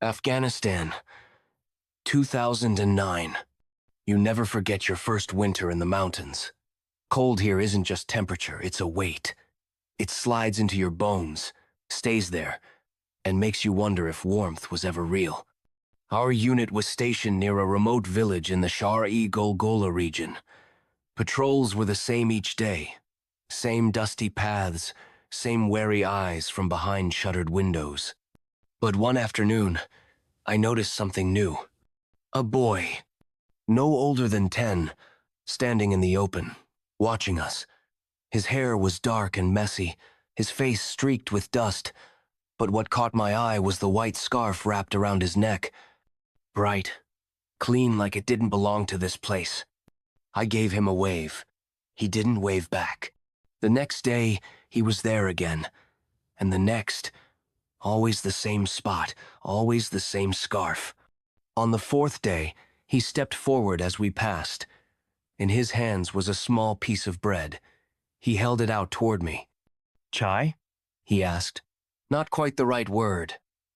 Afghanistan, 2009. You never forget your first winter in the mountains. Cold here isn't just temperature, it's a weight. It slides into your bones, stays there, and makes you wonder if warmth was ever real. Our unit was stationed near a remote village in the Shar-e-Golgola region. Patrols were the same each day. Same dusty paths, same wary eyes from behind shuttered windows. But one afternoon, I noticed something new. A boy, no older than 10, standing in the open, watching us. His hair was dark and messy, his face streaked with dust, but what caught my eye was the white scarf wrapped around his neck. Bright, clean like it didn't belong to this place. I gave him a wave. He didn't wave back. The next day, he was there again. And the next, always the same spot, always the same scarf. On the fourth day, he stepped forward as we passed. In his hands was a small piece of bread. He held it out toward me. "Chai?" he asked. Not quite the right word,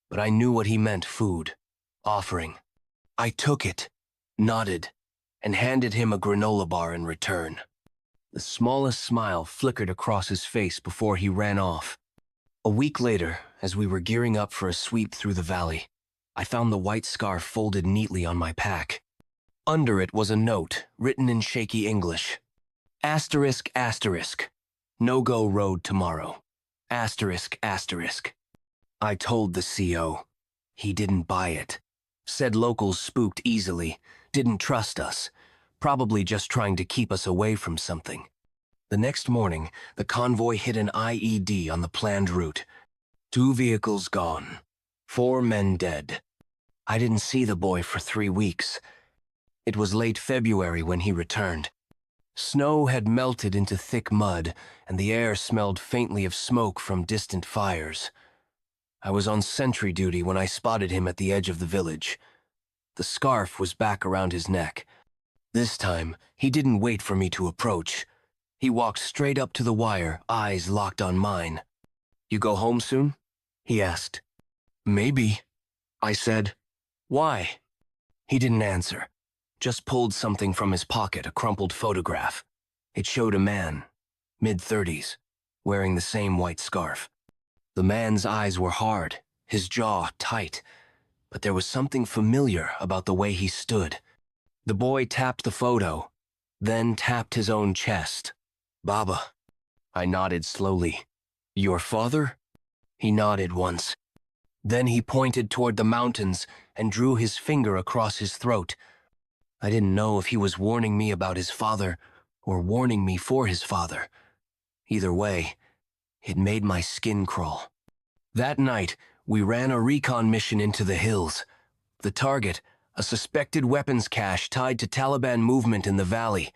but I knew what he meant: food. Offering. I took it, nodded, and handed him a granola bar in return. The smallest smile flickered across his face before he ran off. A week later, as we were gearing up for a sweep through the valley, I found the white scarf folded neatly on my pack. Under it was a note, written in shaky English. Asterisk, asterisk. No-go road tomorrow. Asterisk, asterisk. I told the CO. He didn't buy it. Said locals spooked easily, didn't trust us, probably just trying to keep us away from something. The next morning, the convoy hit an IED on the planned route. 2 vehicles gone. 4 men dead. I didn't see the boy for 3 weeks. It was late February when he returned. Snow had melted into thick mud, and the air smelled faintly of smoke from distant fires. I was on sentry duty when I spotted him at the edge of the village. The scarf was back around his neck. This time, he didn't wait for me to approach. He walked straight up to the wire, eyes locked on mine. "You go home soon?" he asked. "Maybe," I said. "Why?" He didn't answer, just pulled something from his pocket, a crumpled photograph. It showed a man, mid-30s, wearing the same white scarf. The man's eyes were hard, his jaw tight, but there was something familiar about the way he stood. The boy tapped the photo, then tapped his own chest. "Baba." I nodded slowly. "Your father?" He nodded once. Then he pointed toward the mountains and drew his finger across his throat. I didn't know if he was warning me about his father or warning me for his father. Either way, it made my skin crawl. That night, we ran a recon mission into the hills. The target, a suspected weapons cache tied to Taliban movement in the valley.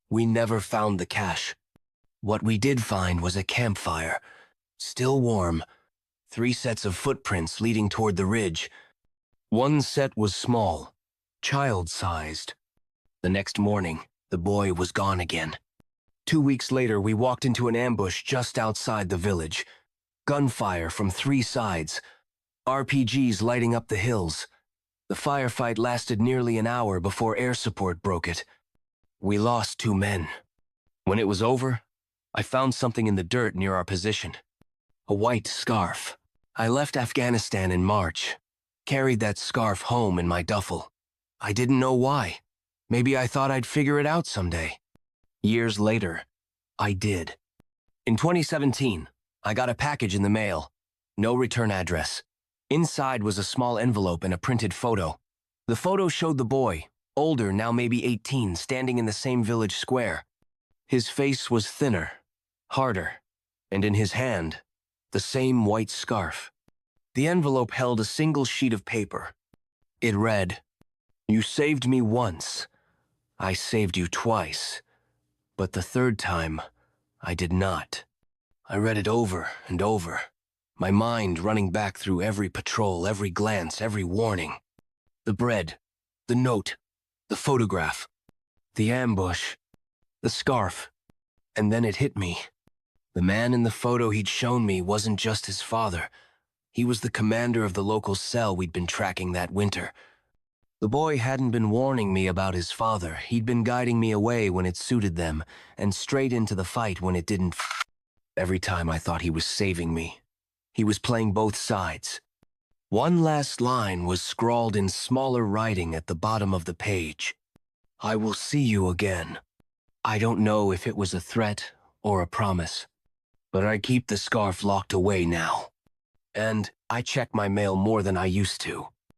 We never found the cache. What we did find was a campfire, still warm, 3 sets of footprints leading toward the ridge. One set was small, child-sized. The next morning, the boy was gone again. 2 weeks later, we walked into an ambush just outside the village. Gunfire from 3 sides, RPGs lighting up the hills. The firefight lasted nearly an hour before air support broke it. We lost 2 men. When it was over, I found something in the dirt near our position. A white scarf. I left Afghanistan in March. Carried that scarf home in my duffel. I didn't know why. Maybe I thought I'd figure it out someday. Years later, I did. In 2017, I got a package in the mail. No return address. Inside was a small envelope and a printed photo. The photo showed the boy, older, now maybe 18, standing in the same village square. His face was thinner, harder, and in his hand, the same white scarf. The envelope held a single sheet of paper. It read, "You saved me once. I saved you twice. But the third time, I did not." I read it over and over, my mind running back through every patrol, every glance, every warning. The bread, the note, the photograph, the ambush, the scarf. And then it hit me. The man in the photo he'd shown me wasn't just his father. He was the commander of the local cell we'd been tracking that winter. The boy hadn't been warning me about his father. He'd been guiding me away when it suited them, and straight into the fight when it didn't. Every time I thought he was saving me, he was playing both sides. One last line was scrawled in smaller writing at the bottom of the page. "I will see you again." I don't know if it was a threat or a promise, but I keep the scarf locked away now. And I check my mail more than I used to.